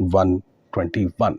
121।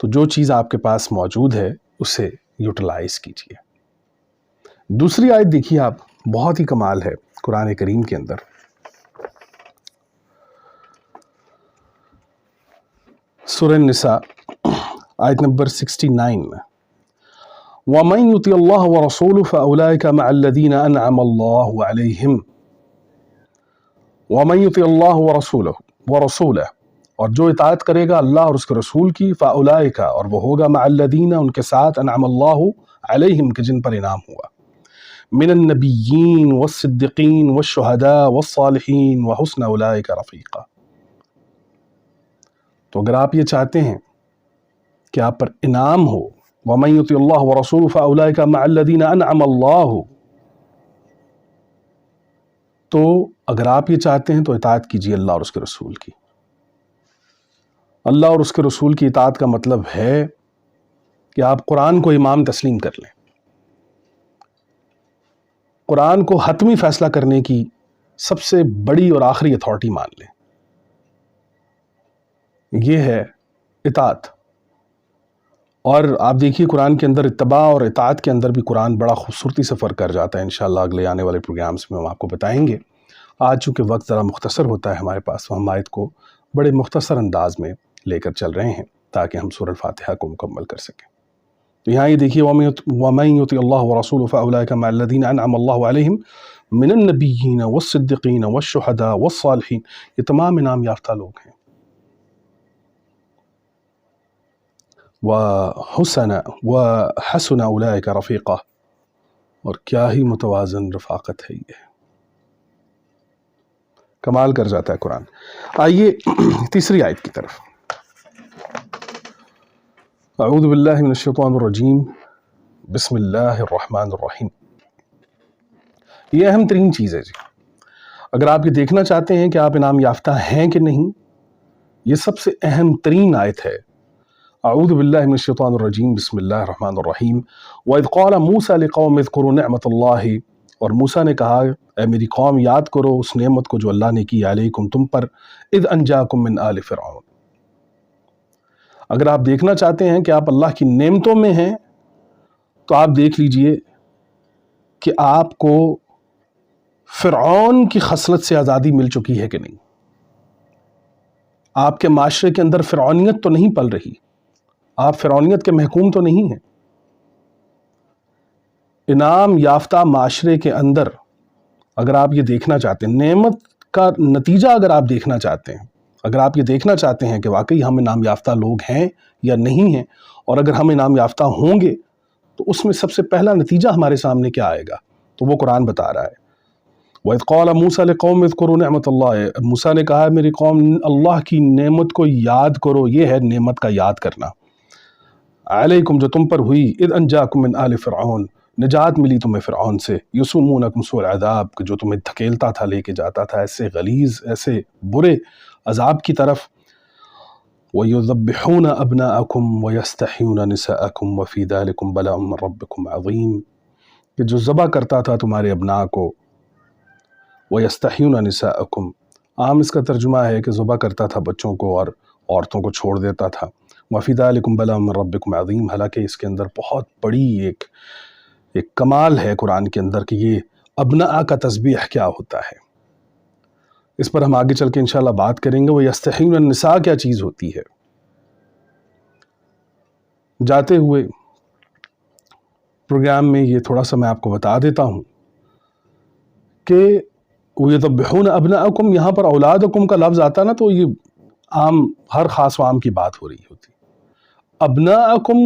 تو جو چیز آپ کے پاس موجود ہے اسے یوٹیلائز کیجیے۔ دوسری آیت دیکھیے آپ، بہت ہی کمال ہے قرآن کریم کے اندر۔ سورہ النساء آیت نمبر 69 میں وَمَن يُطِعِ اللَّهَ وَرَسُولَهُ فَأُولَٰئِكَ مَعَ الَّذِينَ أَنْعَمَ اللَّهُ عَلَيْهِمْ وَمَن يُطِعِ اللَّهَ وَرَسُولَهُ اور جو اطاعت کرے گا اللہ اور اس کے رسول کی، فَأُولَٰئِكَ اور وہ ہوگا مَعَ الَّذِينَ ان کے ساتھ انعم اللہ علیہم کہ جن پر انعام ہوا، من النبیین والصدیقین والشہداء والصالحین وحسن اولئک رفیقا۔ تو اگر آپ یہ چاہتے ہیں کہ آپ پر انعام ہو، وَمَن يُطِعِ اللَّهَ وَرَسُولَهُ فَأُولَٰئِكَ مَعَ الَّذِينَ أَنْعَمَ اللَّهُ، تو اگر آپ یہ چاہتے ہیں تو اطاعت کیجیے اللہ اور اس کے رسول کی۔ اللہ اور اس کے رسول کی اطاعت کا مطلب ہے کہ آپ قرآن کو امام تسلیم کر لیں، قرآن کو حتمی فیصلہ کرنے کی سب سے بڑی اور آخری اتھارٹی مان لیں۔ یہ ہے اطاعت۔ اور آپ دیکھیے قرآن کے اندر اتباع اور اطاعت کے اندر بھی قرآن بڑا خوبصورتی سے فرق کر جاتا ہے۔ انشاءاللہ اگلے آنے والے پروگرامز میں ہم آپ کو بتائیں گے۔ آج چونکہ وقت ذرا مختصر ہوتا ہے ہمارے پاس، تو ہم آیت کو بڑے مختصر انداز میں لے کر چل رہے ہیں تاکہ ہم سورہ الفاتحہ کو مکمل کر سکیں۔ تو یہاں یہ دیکھیے وَمَن يُطِعِ اللَّهَ وَرَسُولَهُ فَأُولَٰئِكَ مَعَ الَّذِينَ أَنْعَمَ اللَّهُ عَلَيْهِمْ مِنَ النَّبِيِّينَ وَالصِّدِّقِينَ وَالشُّهَدَاء وَالصَّالِحِينَ، یہ تمام انعام یافتہ لوگ ہیں۔ وَحَسُنَ أُولَٰئِكَ رَفِيقًا، اور کیا ہی متوازن رفاقت ہے یہ، کمال کر جاتا ہے قرآن۔ آئیے تیسری آیت کی طرف۔ اعوذ باللہ من الشیطان الرجیم، بسم اللہ الرحمن الرحیم۔ یہ اہم ترین چیز ہے جی۔ اگر آپ یہ دیکھنا چاہتے ہیں کہ آپ انعام یافتہ ہیں کہ نہیں، یہ سب سے اہم ترین آیت ہے۔ اعوذ باللہ من الشیطان الرجیم، بسم اللہ الرحمن الرحیم۔ وَإِذْ قَالَ مُوسَىٰ لِقَوْمِهِ اذْكُرُوا نِعْمَةَ اللَّهِ، اور موسیٰ نے کہا اے میری قوم یاد کرو اس نعمت کو جو اللہ نے کی علیکم تم پر، اذ انجاکم من آل فرعون۔ اگر آپ دیکھنا چاہتے ہیں کہ آپ اللہ کی نعمتوں میں ہیں تو آپ دیکھ لیجئے کہ آپ کو فرعون کی خصلت سے آزادی مل چکی ہے کہ نہیں۔ آپ کے معاشرے کے اندر فرعونیت تو نہیں پل رہی، آپ فرعونیت کے محکوم تو نہیں ہیں۔ انعام یافتہ معاشرے کے اندر اگر آپ یہ دیکھنا چاہتے ہیں، نعمت کا نتیجہ اگر آپ دیکھنا چاہتے ہیں، اگر آپ یہ دیکھنا چاہتے ہیں کہ واقعی ہم انعام یافتہ لوگ ہیں یا نہیں ہیں، اور اگر ہم انعام یافتہ ہوں گے تو اس میں سب سے پہلا نتیجہ ہمارے سامنے کیا آئے گا، تو وہ قرآن بتا رہا ہے۔ وَإِذْ قَالَ مُوسَىٰ لِقَوْمِهِ اذْكُرُوا نِعْمَةَ اللَّهِ، موسیٰ نے کہا میری قوم اللہ کی نعمت کو یاد کرو، یہ ہے نعمت کا یاد کرنا، علیکم جو تم پر ہوئی، اذ انجاکم من آل فرعون، نجات ملی تمہیں فرعون سے، یسومونکم سوء العذاب، جو تمہیں دھکیلتا تھا، لے کے جاتا تھا ایسے غلیظ، ایسے برے عذاب کی طرف۔ وَيُذَبِّحُونَ أَبْنَاءَكُمْ وَيَسْتَحْيُونَ نِسَاءَكُمْ وَفِي ذَلِكُمْ بَلَاءٌ مِّن رَّبِّكُمْ عَظِيمٌ، کہ جو ذبح کرتا تھا تمہارے ابناء کو، وَيَسْتَحْيُونَ نِسَاءَكُمْ، عام اس کا ترجمہ ہے کہ ذبح کرتا تھا بچوں کو اور عورتوں کو چھوڑ دیتا تھا۔ وَفِي ذَلِكُمْ بَلَاءٌ مِّن رَّبِّكُمْ عَظِيمٌ، حالانکہ اس کے اندر بہت بڑی ایک کمال ہے قرآن کے اندر کہ یہ ابناء کا تسبیح کیا ہوتا ہے۔ اس پر ہم آگے چل کے انشاءاللہ بات کریں گے۔ وہ یستحیون النساء کیا چیز ہوتی ہے۔ جاتے ہوئے پروگرام میں یہ تھوڑا سا میں آپ کو بتا دیتا ہوں کہ وَيُذَبِّحُونَ أَبْنَاءَكُمْ، یہاں پر اولادکم کا لفظ آتا نا تو یہ عام ہر خاص و عام کی بات ہو رہی ہوتی۔ ابناءکم،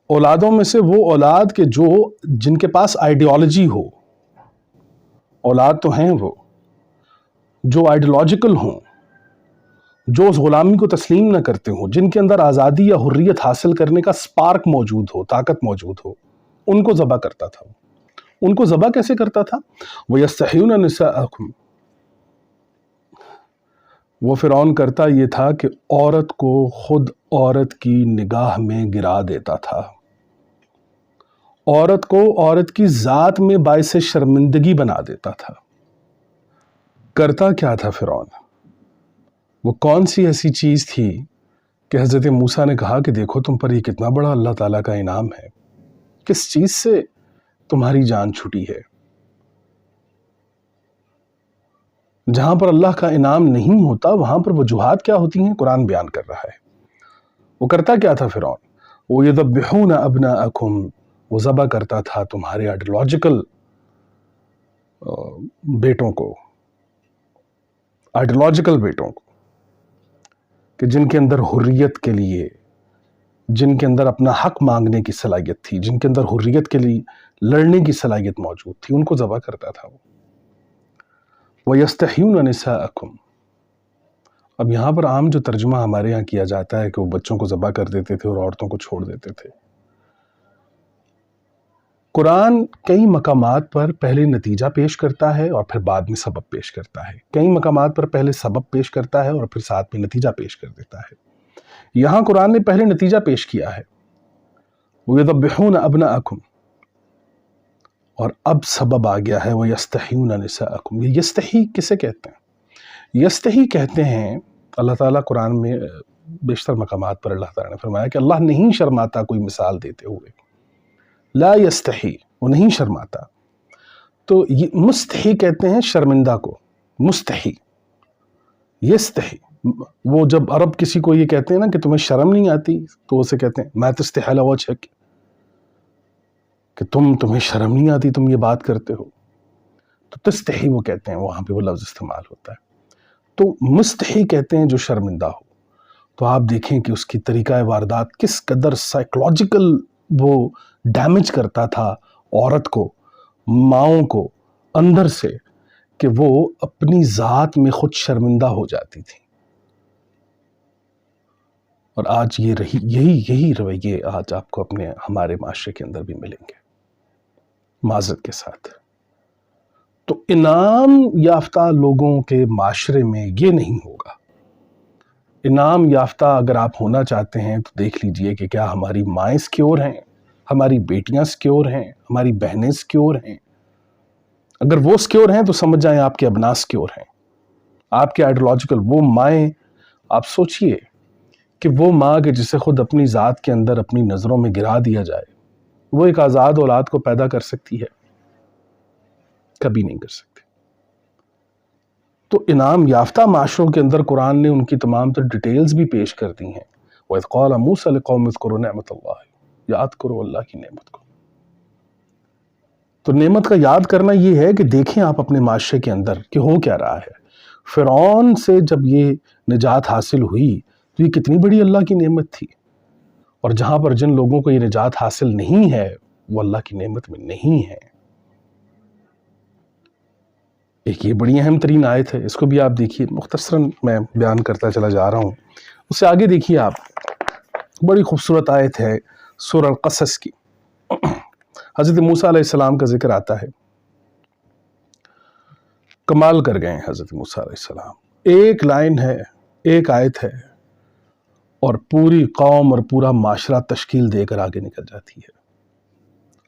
اولادوں میں سے وہ اولاد کے جن کے پاس آئیڈیالوجی ہو، اولاد تو ہیں وہ جو آئیڈیالوجیکل ہوں، جو اس غلامی کو تسلیم نہ کرتے ہوں، جن کے اندر آزادی یا حریت حاصل کرنے کا سپارک موجود ہو، طاقت موجود ہو، ان کو ذبح کرتا تھا۔ ان کو ذبح کیسے کرتا تھا؟ وَيَسْتَحْيُونَ نِسَاءَكُمْ، وہ فرعون کرتا یہ تھا کہ عورت کو خود عورت کی نگاہ میں گرا دیتا تھا، عورت کو عورت کی ذات میں باعث شرمندگی بنا دیتا تھا۔ کرتا کیا تھا فرعون؟ وہ کون سی ایسی چیز تھی کہ حضرت موسیٰ نے کہا کہ دیکھو تم پر یہ کتنا بڑا اللہ تعالیٰ کا انعام ہے، کس چیز سے تمہاری جان چھٹی ہے؟ جہاں پر اللہ کا انعام نہیں ہوتا وہاں پر وجوہات کیا ہوتی ہیں؟ قرآن بیان کر رہا ہے۔ وہ کرتا کیا تھا فرعون؟ وہ یذبحون ابناءکم، وہ ذبح کرتا تھا تمہارے آئیڈیالوجیکل بیٹوں کو، کہ جن کے اندر حریت کے لیے، جن کے اندر اپنا حق مانگنے کی صلاحیت تھی، جن کے اندر حریت کے لیے لڑنے کی صلاحیت موجود تھی، ان کو ذبح کرتا تھا وہ۔ وَيَسْتَحْيُونَ نِسَاءَكُمْ، اب یہاں پر عام جو ترجمہ ہمارے یہاں کیا جاتا ہے کہ وہ بچوں کو ذبح کر دیتے تھے اور عورتوں کو چھوڑ دیتے تھے، قرآن کئی مقامات پر پہلے نتیجہ پیش کرتا ہے اور پھر بعد میں سبب پیش کرتا ہے، کئی مقامات پر پہلے سبب پیش کرتا ہے اور پھر ساتھ میں نتیجہ پیش کر دیتا ہے۔ یہاں قرآن نے پہلے نتیجہ پیش کیا ہے، وَيَذَبِّحُونَ أَبْنَاءَكُمْ، اور اب سبب آ گیا ہے وَيَسْتَحْيُونَ نِسَاءَكُمْ۔ یہ یستحی کسے کہتے ہیں؟ یستحی کہتے ہیں، اللہ تعالیٰ قرآن میں بیشتر مقامات پر اللہ تعالیٰ نے فرمایا کہ اللہ نہیں شرماتا کوئی مثال دیتے ہوئے، لا یستحی، وہ نہیں شرماتا۔ تو یہ مستحی کہتے ہیں شرمندہ کو، مستحی، یستحی، وہ جب عرب کسی کو یہ کہتے ہیں نا کہ تمہیں شرم نہیں آتی تو اسے کہتے ہیں ما تستحی علی وجہک، کہ تمہیں شرم نہیں آتی، تم یہ بات کرتے ہو، تو تستحی وہ کہتے ہیں، وہاں پہ وہ لفظ استعمال ہوتا ہے۔ تو مستحی کہتے ہیں جو شرمندہ ہو۔ تو آپ دیکھیں کہ اس کی طریقہ واردات کس قدر سائیکولوجیکل وہ ڈیمیج کرتا تھا عورت کو، ماؤں کو اندر سے، کہ وہ اپنی ذات میں خود شرمندہ ہو جاتی تھی۔ اور آج یہی رویے آج آپ کو ہمارے معاشرے کے اندر بھی ملیں گے، معذرت کے ساتھ۔ تو انعام یافتہ لوگوں کے معاشرے میں یہ نہیں ہوگا۔ انعام یافتہ اگر آپ ہونا چاہتے ہیں تو دیکھ لیجئے کہ کیا ہماری مائیں سیکیور ہیں، ہماری بیٹیاں سیکیور ہیں، ہماری بہنیں سیکیور ہیں۔ اگر وہ سیکیور ہیں تو سمجھ جائیں آپ کے ابناء سیکیور ہیں، آپ کے آئیڈیالوجیکل وہ مائیں۔ آپ سوچئے کہ وہ ماں کہ جسے خود اپنی ذات کے اندر اپنی نظروں میں گرا دیا جائے، وہ ایک آزاد اولاد کو پیدا کر سکتی ہے؟ کبھی نہیں کر سکتی۔ تو انعام یافتہ معاشروں کے اندر قرآن نے ان کی تمام تر ڈیٹیلز بھی پیش کر دی ہیں۔ وَإِذْ قَالَ مُوسَىٰ لِقَوْمِهِ اذْكُرُوا نِعْمَتَ اللَّهِ، یاد کرو اللہ کی نعمت کو۔ تو نعمت کا یاد کرنا یہ ہے کہ دیکھیں آپ اپنے معاشرے کے اندر کہ ہو کیا رہا ہے۔ فرعون سے جب یہ نجات حاصل ہوئی تو یہ کتنی بڑی اللہ کی نعمت تھی، اور جہاں پر جن لوگوں کو یہ نجات حاصل نہیں ہے وہ اللہ کی نعمت میں نہیں ہے۔ ایک یہ بڑی اہم ترین آیت ہے، اس کو بھی آپ دیکھیے، مختصراً میں بیان کرتا چلا جا رہا ہوں۔ اس سے آگے دیکھیے آپ، بڑی خوبصورت آیت ہے سورہ القصص کی۔ حضرت موسیٰ علیہ السلام کا ذکر آتا ہے، کمال کر گئے ہیں حضرت موسیٰ علیہ السلام۔ ایک لائن ہے، ایک آیت ہے، اور پوری قوم اور پورا معاشرہ تشکیل دے کر آگے نکل جاتی ہے۔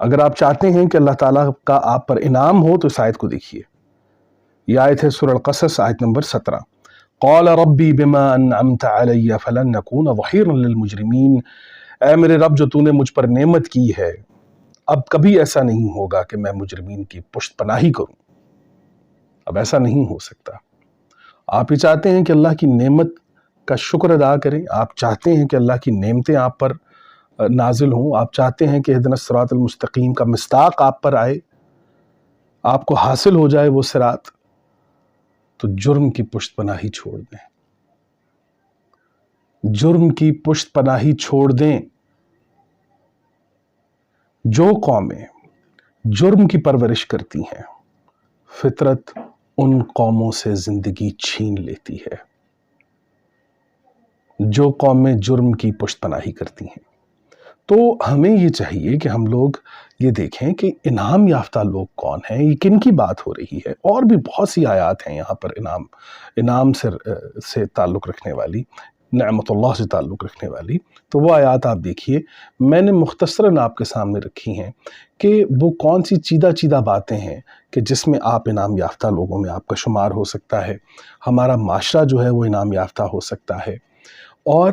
اگر آپ چاہتے ہیں کہ اللہ تعالیٰ کا آپ پر انعام ہو تو اس آیت کو دیکھیے۔ یہ آیت ہے سورہ القصص، آیت نمبر 17۔ قال ربی بما انعمت علی فلن نکون ظہیرا للمجرمین، اے میرے رب جو تو نے مجھ پر نعمت کی ہے، اب کبھی ایسا نہیں ہوگا کہ میں مجرمین کی پشت پناہی کروں۔ اب ایسا نہیں ہو سکتا۔ آپ یہ چاہتے ہیں کہ اللہ کی نعمت کا شکر ادا کریں، آپ چاہتے ہیں کہ اللہ کی نعمتیں آپ پر نازل ہوں، آپ چاہتے ہیں کہ اہدنا الصراط المستقیم کا مصداق آپ پر آئے، آپ کو حاصل ہو جائے وہ صراط، تو جرم کی پشت پناہی چھوڑ دیں، جرم کی پشت پناہی چھوڑ دیں۔ جو قومیں جرم کی پرورش کرتی ہیں، فطرت ان قوموں سے زندگی چھین لیتی ہے۔ جو قومیں جرم کی پشت پناہی کرتی ہیں، تو ہمیں یہ چاہیے کہ ہم لوگ یہ دیکھیں کہ انعام یافتہ لوگ کون ہیں، یہ کن کی بات ہو رہی ہے۔ اور بھی بہت سی آیات ہیں یہاں پر انعام سے تعلق رکھنے والی، نعمت اللہ سے تعلق رکھنے والی۔ تو وہ آیات آپ دیکھیے، میں نے مختصراً آپ کے سامنے رکھی ہیں کہ وہ کون سی چیدہ باتیں ہیں کہ جس میں آپ انعام یافتہ لوگوں میں آپ کا شمار ہو سکتا ہے، ہمارا معاشرہ جو ہے وہ انعام یافتہ ہو سکتا ہے۔ اور